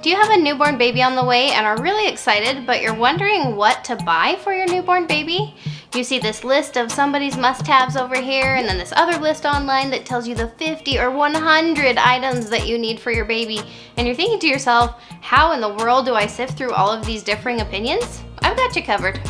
Do you have a newborn baby on the way and are really excited, but you're wondering what to buy for your newborn baby? You see this list of somebody's must-haves over here, and then this other list online that tells you the 50 or 100 items that you need for your baby, and you're thinking to yourself, how in the world do I sift through all of these differing opinions? I've got you covered.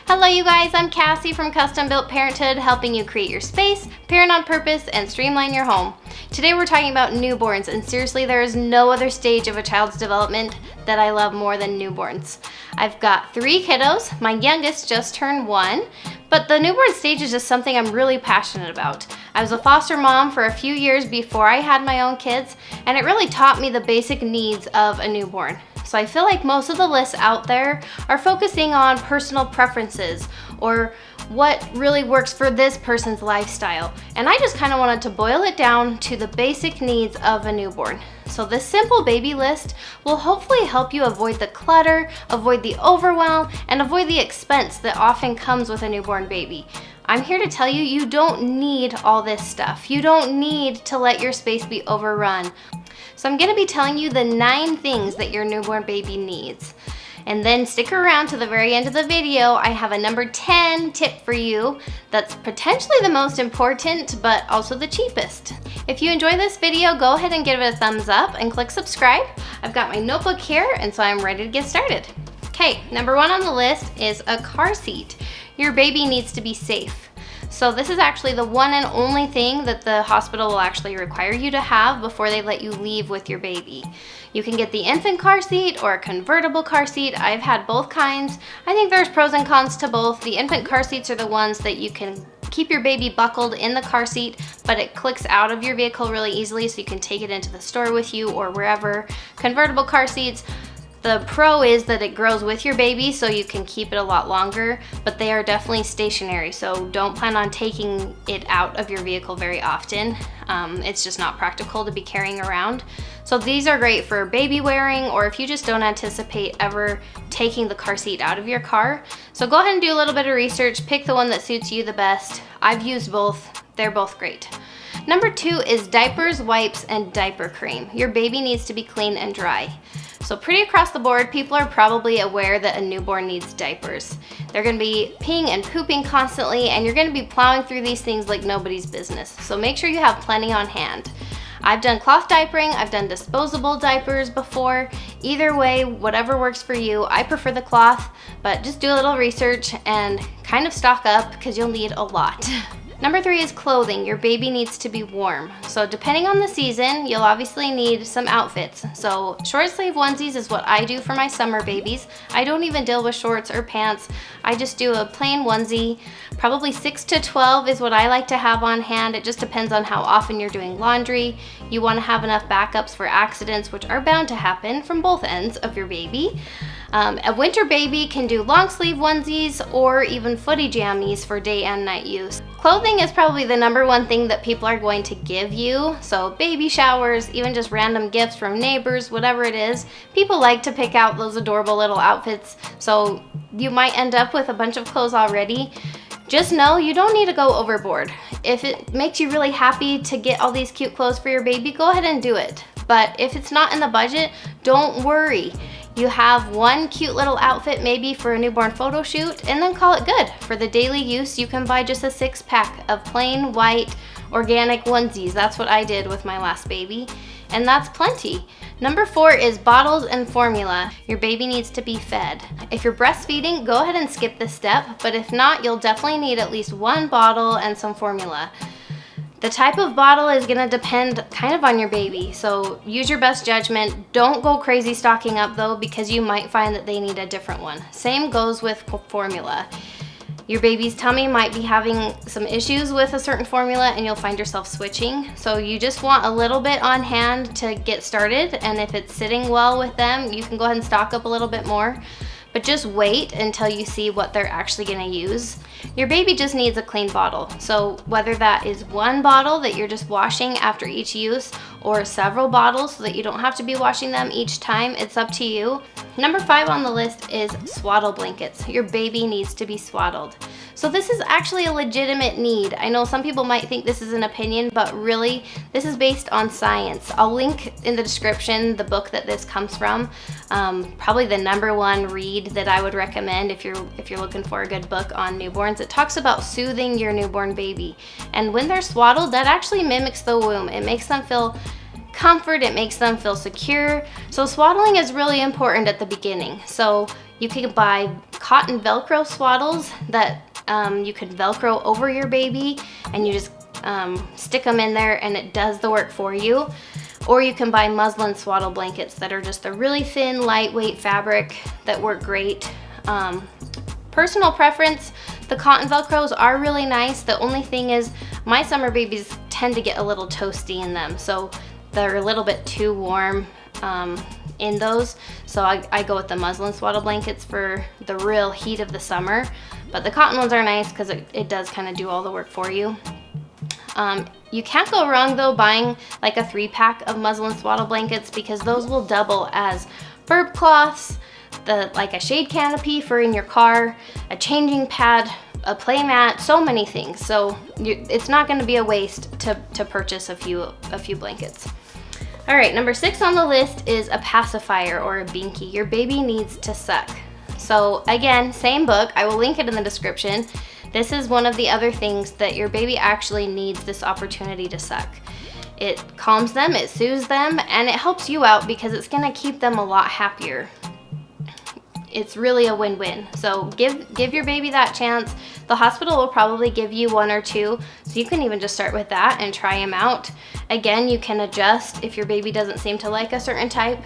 Hello you guys, I'm Cassie from Custom Built Parenthood, helping you create your space, parent on purpose, and streamline your home. Today we're talking about newborns, and seriously, there is no other stage of a child's development that I love more than newborns. I've got 3 kiddos. My youngest just turned 1, but the newborn stage is just something I'm really passionate about. I was a foster mom for a few years before I had my own kids, and it really taught me the basic needs of a newborn. So I feel like most of the lists out there are focusing on personal preferences or what really works for this person's lifestyle. And I just kind of wanted to boil it down to the basic needs of a newborn. So this simple baby list will hopefully help you avoid the clutter, avoid the overwhelm, and avoid the expense that often comes with a newborn baby. I'm here to tell you, you don't need all this stuff. You don't need to let your space be overrun. So I'm going to be telling you the 9 things that your newborn baby needs. And then stick around to the very end of the video. I have a number 10 tip for you that's potentially the most important, but also the cheapest. If you enjoy this video, go ahead and give it a thumbs up and click subscribe. I've got my notebook here, and so I'm ready to get started. Okay, number 1 on the list is a car seat. Your baby needs to be safe. So this is actually the one and only thing that the hospital will actually require you to have before they let you leave with your baby. You can get the infant car seat or a convertible car seat. I've had both kinds. I think there's pros and cons to both. The infant car seats are the ones that you can keep your baby buckled in the car seat, but it clicks out of your vehicle really easily so you can take it into the store with you or wherever. Convertible car seats, the pro is that it grows with your baby so you can keep it a lot longer, but they are definitely stationary, so don't plan on taking it out of your vehicle very often. It's just not practical to be carrying around. So these are great for baby wearing, or if you just don't anticipate ever taking the car seat out of your car. So go ahead and do a little bit of research, pick the one that suits you the best. I've used both, they're both great. Number 2 is diapers, wipes, and diaper cream. Your baby needs to be clean and dry. So pretty across the board, people are probably aware that a newborn needs diapers. They're gonna be peeing and pooping constantly, and you're gonna be plowing through these things like nobody's business. So make sure you have plenty on hand. I've done cloth diapering, I've done disposable diapers before. Either way, whatever works for you. I prefer the cloth, but just do a little research and kind of stock up because you'll need a lot. Number 3 is clothing. Your baby needs to be warm. So depending on the season, you'll obviously need some outfits. So short sleeve onesies is what I do for my summer babies. I don't even deal with shorts or pants. I just do a plain onesie. Probably 6 to 12 is what I like to have on hand. It just depends on how often you're doing laundry. You want to have enough backups for accidents, which are bound to happen from both ends of your baby. A winter baby can do long sleeve onesies or even footy jammies for day and night use. Clothing is probably the number 1 thing that people are going to give you. So baby showers, even just random gifts from neighbors, whatever it is. People like to pick out those adorable little outfits. So you might end up with a bunch of clothes already. Just know you don't need to go overboard. If it makes you really happy to get all these cute clothes for your baby, go ahead and do it. But if it's not in the budget, don't worry. You have one cute little outfit maybe for a newborn photo shoot, and then call it good. For the daily use, you can buy just a 6-pack of plain white organic onesies. That's what I did with my last baby, and that's plenty. Number 4 is bottles and formula. Your baby needs to be fed. If you're breastfeeding, go ahead and skip this step, but if not, you'll definitely need at least 1 bottle and some formula. The type of bottle is gonna depend kind of on your baby, so use your best judgment. Don't go crazy stocking up though, because you might find that they need a different one. Same goes with formula. Your baby's tummy might be having some issues with a certain formula and you'll find yourself switching. So you just want a little bit on hand to get started, and if it's sitting well with them, you can go ahead and stock up a little bit more. But just wait until you see what they're actually gonna use. Your baby just needs a clean bottle. So whether that is 1 bottle that you're just washing after each use, or several bottles so that you don't have to be washing them each time, it's up to you. Number 5 on the list is swaddle blankets. Your baby needs to be swaddled. So this is actually a legitimate need. I know some people might think this is an opinion, but really this is based on science. I'll link in the description the book that this comes from. Probably the #1 read that I would recommend if you're looking for a good book on newborns. It talks about soothing your newborn baby. And when they're swaddled, that actually mimics the womb. It makes them feel comfort, it makes them feel secure. So swaddling is really important at the beginning. So you can buy cotton Velcro swaddles that you can Velcro over your baby, and you just stick them in there and it does the work for you. Or you can buy muslin swaddle blankets that are just a really thin, lightweight fabric that work great. Personal preference, the cotton Velcros are really nice. The only thing is my summer babies tend to get a little toasty in them, so they're a little bit too warm in those. So I go with the muslin swaddle blankets for the real heat of the summer. But the cotton ones are nice because it does kind of do all the work for you. You can't go wrong though buying like a 3-pack of muslin swaddle blankets, because those will double as burp cloths, like a shade canopy for in your car, a changing pad, a play mat, so many things. So it's not going to be a waste to purchase a few blankets. All right, number 6 on the list is a pacifier or a binky. Your baby needs to suck. So again, same book, I will link it in the description. This is one of the other things that your baby actually needs, this opportunity to suck. It calms them, it soothes them, and it helps you out because it's gonna keep them a lot happier. It's really a win-win. So give your baby that chance. The hospital will probably give you 1 or 2, so you can even just start with that and try them out. Again, you can adjust if your baby doesn't seem to like a certain type,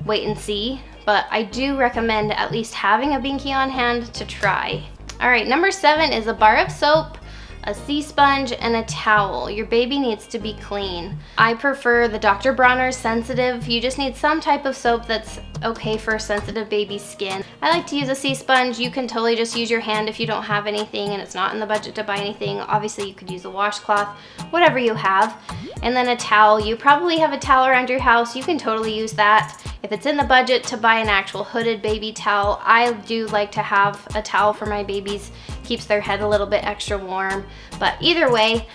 wait and see. But I do recommend at least having a binky on hand to try. All right, number 7 is a bar of soap, a sea sponge, and a towel. Your baby needs to be clean. I prefer the Dr. Bronner's Sensitive. You just need some type of soap that's okay for sensitive baby skin. I like to use a sea sponge. You can totally just use your hand if you don't have anything and it's not in the budget to buy anything. Obviously you could use a washcloth, whatever you have. And then a towel. You probably have a towel around your house. You can totally use that. If it's in the budget to buy an actual hooded baby towel, I do like to have a towel for my babies. Keeps their head a little bit extra warm. But either way,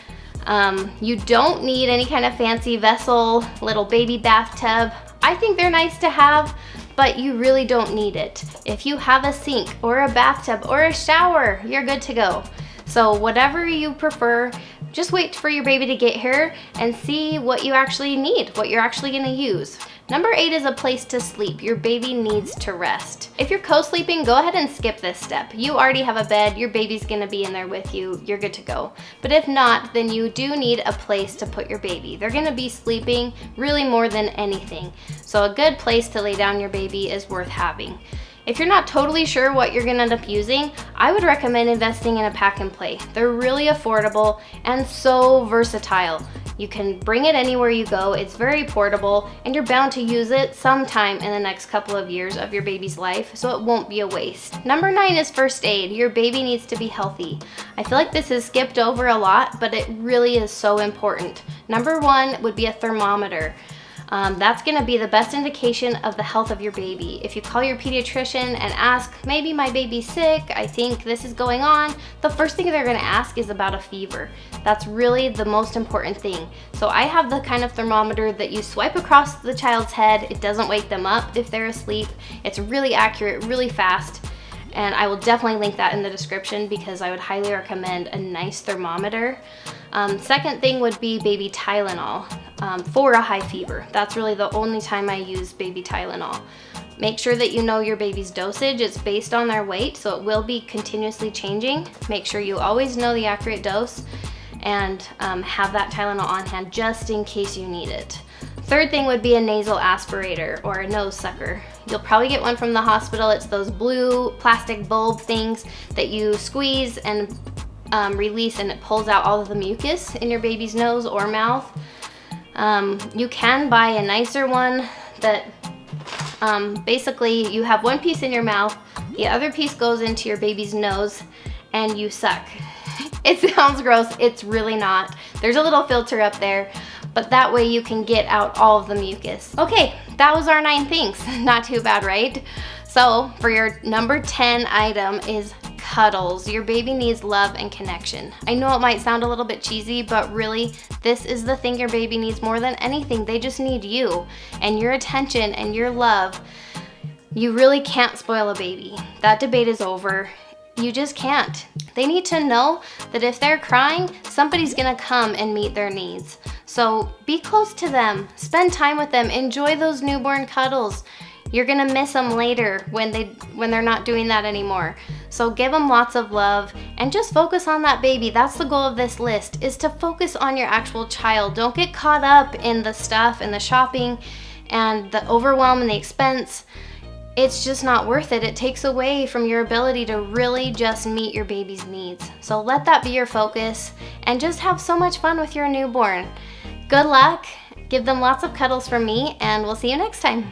you don't need any kind of fancy vessel, little baby bathtub. I think they're nice to have, but you really don't need it. If you have a sink or a bathtub or a shower, you're good to go. So whatever you prefer, just wait for your baby to get here and see what you actually need, what you're actually gonna use. Number 8 is a place to sleep. Your baby needs to rest. If you're co-sleeping, go ahead and skip this step. You already have a bed, your baby's gonna be in there with you, you're good to go. But if not, then you do need a place to put your baby. They're gonna be sleeping really more than anything. So a good place to lay down your baby is worth having. If you're not totally sure what you're gonna end up using, I would recommend investing in a pack and play. They're really affordable and so versatile. You can bring it anywhere you go, it's very portable, and you're bound to use it sometime in the next couple of years of your baby's life, so it won't be a waste. Number 9 is first aid. Your baby needs to be healthy. I feel like this is skipped over a lot, but it really is so important. Number 1 would be a thermometer. That's gonna be the best indication of the health of your baby. If you call your pediatrician and ask, maybe my baby's sick, I think this is going on, the first thing they're gonna ask is about a fever. That's really the most important thing. So I have the kind of thermometer that you swipe across the child's head. It doesn't wake them up if they're asleep. It's really accurate, really fast. And I will definitely link that in the description because I would highly recommend a nice thermometer. Second thing would be baby Tylenol for a high fever. That's really the only time I use baby Tylenol. Make sure that you know your baby's dosage. It's based on their weight, so it will be continuously changing. Make sure you always know the accurate dose and have that Tylenol on hand just in case you need it. Third thing would be a nasal aspirator or a nose sucker. You'll probably get one from the hospital. It's those blue plastic bulb things that you squeeze and release, and it pulls out all of the mucus in your baby's nose or mouth. You can buy a nicer one that basically you have one piece in your mouth, the other piece goes into your baby's nose, and you suck. It sounds gross, it's really not. There's a little filter up there, but that way you can get out all of the mucus. Okay, that was our 9 things. Not too bad, right? So for your number 10 item is cuddles. Your baby needs love and connection. I know it might sound a little bit cheesy, but really, this is the thing your baby needs more than anything. They just need you and your attention and your love. You really can't spoil a baby. That debate is over. You just can't. They need to know that if they're crying, somebody's gonna come and meet their needs. So be close to them, spend time with them, enjoy those newborn cuddles. You're gonna miss them later when they're not doing that anymore. So give them lots of love and just focus on that baby. That's the goal of this list, is to focus on your actual child. Don't get caught up in the stuff and the shopping and the overwhelm and the expense. It's just not worth it. It takes away from your ability to really just meet your baby's needs. So let that be your focus and just have so much fun with your newborn. Good luck. Give them lots of cuddles from me, and we'll see you next time.